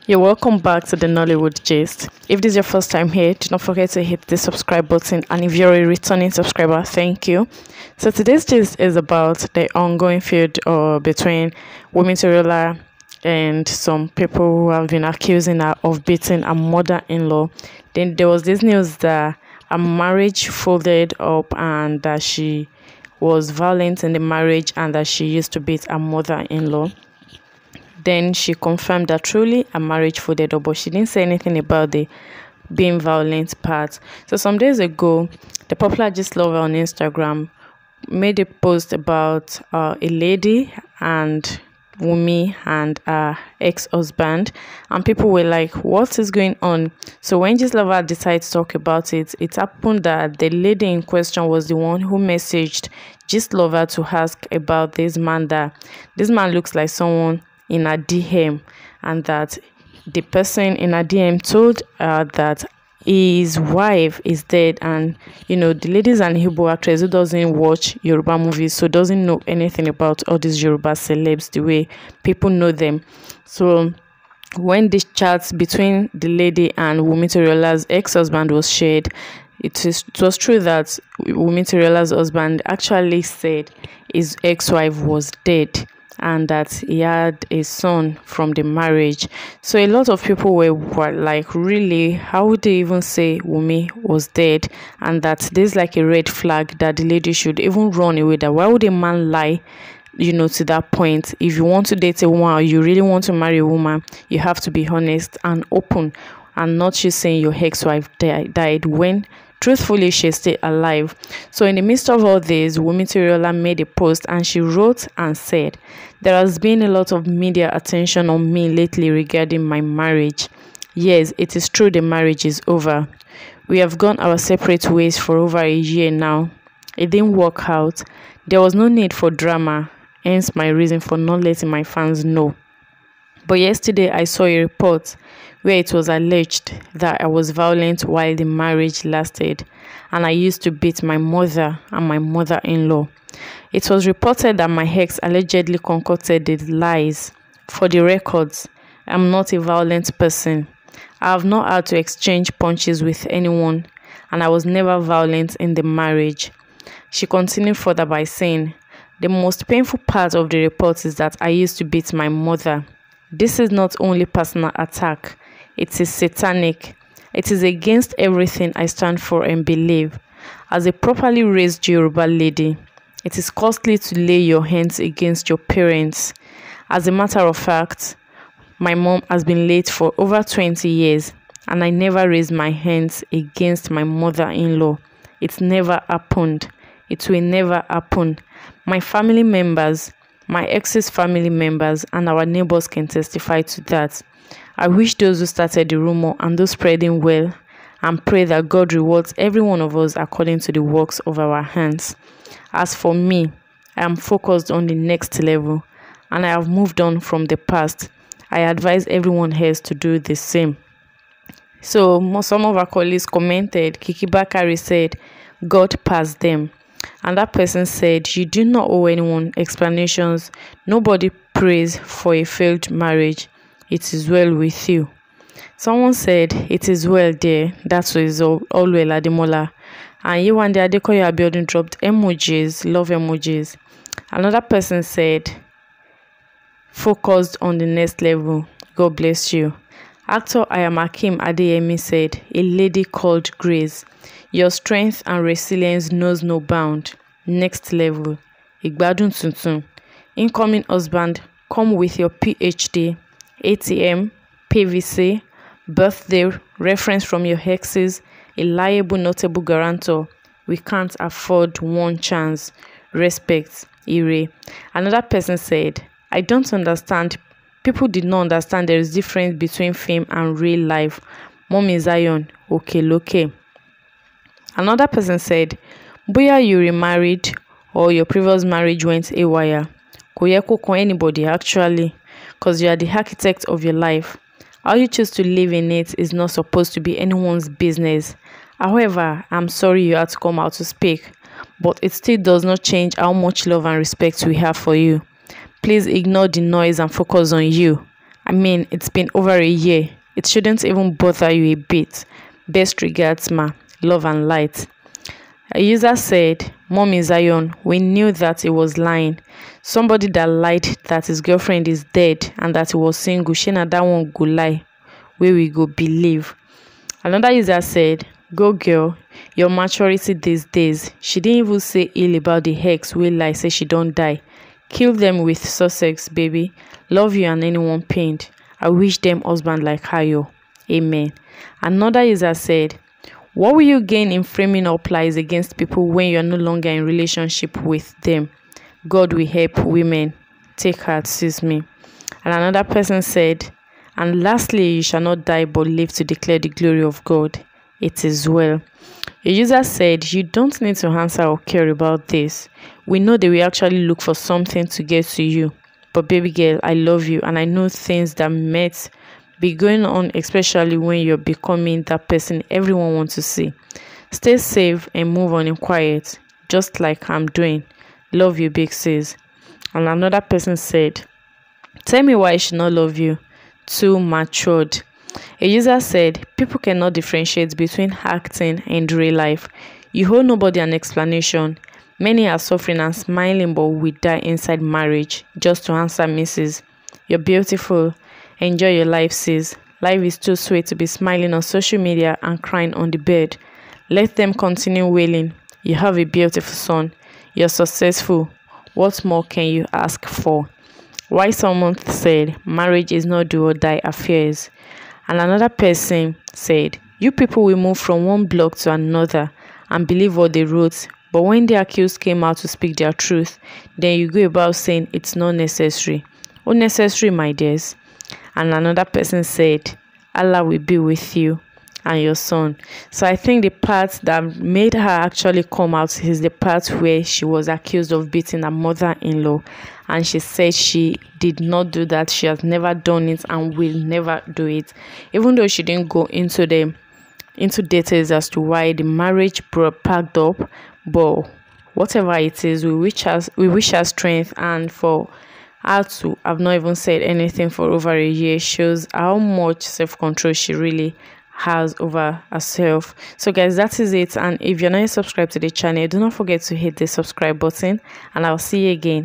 You're welcome back to the Nollywood Gist. If this is your first time here, do not forget to hit the subscribe button, and if you're a returning subscriber, thank you. So today's gist is about the ongoing feud between Wumi Toriola and some people who have been accusing her of beating her mother-in-law. Then there was this news that a marriage folded up and that she was violent in the marriage and that she used to beat her mother-in-law. Then she confirmed that truly a marriage folded up, but she didn't say anything about the being violent part. So some days ago, the popular gist lover on Instagram made a post about a lady and Wumi and her ex-husband, and people were like, what is going on? So when gist lover decided to talk about it, it happened that the lady in question was the one who messaged gist lover to ask about this man, that this man looks like someone in a DM, and that the person in a DM told her that his wife is dead. And the lady's an Igbo actress who doesn't watch Yoruba movies, so doesn't know anything about all these Yoruba celebs the way people know them. So when this chat between the lady and Wumi Toriola's ex-husband was shared, it was true that Wumi Toriola's husband actually said his ex-wife was dead and that he had a son from the marriage. So a lot of people were like, really, how would they even say Wumi was dead? And that there's like a red flag that the lady should even run away. That why would a man lie, to that point? If you want to date a woman or you really want to marry a woman, you have to be honest and open, and not just saying your ex-wife died when truthfully she's still alive. So in the midst of all this, Wumi Toriola made a post and she wrote and said, there has been a lot of media attention on me lately regarding my marriage. Yes, it is true the marriage is over. We have gone our separate ways for over a year now. It didn't work out. There was no need for drama, hence my reason for not letting my fans know. But yesterday I saw a report where it was alleged that I was violent while the marriage lasted, and I used to beat my mother and my mother-in-law. It was reported that my ex allegedly concocted the lies. For the records, I'm not a violent person. I have not had to exchange punches with anyone, and I was never violent in the marriage. She continued further by saying, the most painful part of the report is that I used to beat my mother. This is not only personal attack, it is satanic. It is against everything I stand for and believe. As a properly raised Yoruba lady, it is costly to lay your hands against your parents. As a matter of fact, my mom has been late for over 20 years, and I never raised my hands against my mother-in-law. It never happened. It will never happen. My family members, my ex's family members, and our neighbors can testify to that. I wish those who started the rumor and those spreading well, and pray that God rewards every one of us according to the works of our hands. As for me, I am focused on the next level, and I have moved on from the past. I advise everyone else to do the same. So some of our colleagues commented. Kiki Bakari said, God passed them. And that person said, you do not owe anyone explanations. Nobody prays for a failed marriage. It is well with you. Someone said, it is well there. That was all well, Ademola. And you and the Adekoya Abiodun dropped emojis, love emojis. Another person said, focused on the next level. God bless you. Actor Ayamakim Adeyemi said, a lady called Grace. Your strength and resilience knows no bound. Next level. Igbadun tuntun. Incoming husband, come with your PhD, ATM, PVC, birthday, reference from your exes, a liable notable guarantor. We can't afford one chance. Respect, Ire. Another person said, I don't understand. People did not understand there is difference between fame and real life. Mommy Zion, okay, loke. Another person said, Boya you remarried or your previous marriage went haywire. Koyeko kon anybody actually, because you are the architect of your life. How you choose to live in it is not supposed to be anyone's business. However, I'm sorry you had to come out to speak, but it still does not change how much love and respect we have for you. Please ignore the noise and focus on you. I mean, it's been over a year. It shouldn't even bother you a bit. Best regards, ma. Love and light. A user said, Mommy Zion, we knew that he was lying. Somebody that lied that his girlfriend is dead and that he was single, Shena that one go lie. Where we go believe. Another user said, Go girl, your maturity these days. She didn't even say ill about the ex wey lie say she don't die. Kill them with Sussex, baby. Love you and anyone pained. I wish them husband like her. Amen. Another user said, what will you gain in framing up lies against people when you're no longer in relationship with them? God will help women. Take heart, sis me. And another person said, and lastly, you shall not die but live to declare the glory of God. It is well. A user said, you don't need to answer or care about this. We know they will actually look for something to get to you. But baby girl, I love you and I know things that might be going on, especially when you're becoming that person everyone wants to see. Stay safe and move on in quiet, just like I'm doing. Love you, big sis. And another person said, tell me why I should not love you. Too matured. A user said, people cannot differentiate between acting and real life. You owe nobody an explanation. Many are suffering and smiling but will die inside marriage. Just to answer Mrs. You're beautiful. Enjoy your life, sis. Life is too sweet to be smiling on social media and crying on the bed. Let them continue wailing. You have a beautiful son. You're successful. What more can you ask for? Why someone said marriage is not do or die affairs. And another person said, you people will move from one block to another and believe what they wrote. But when the accused came out to speak their truth, then you go about saying it's not necessary. Unnecessary, my dears. And another person said, Allah will be with you and your son. So I think the part that made her actually come out is the part where she was accused of beating her mother-in-law. And she said she did not do that. She has never done it and will never do it. Even though she didn't go into details as to why the marriage packed up. But whatever it is, we wish her strength, and for her to have not even said anything for over a year shows how much self-control she really has over herself. So guys, that is it. And if you're not subscribed to the channel, do not forget to hit the subscribe button, and I'll see you again.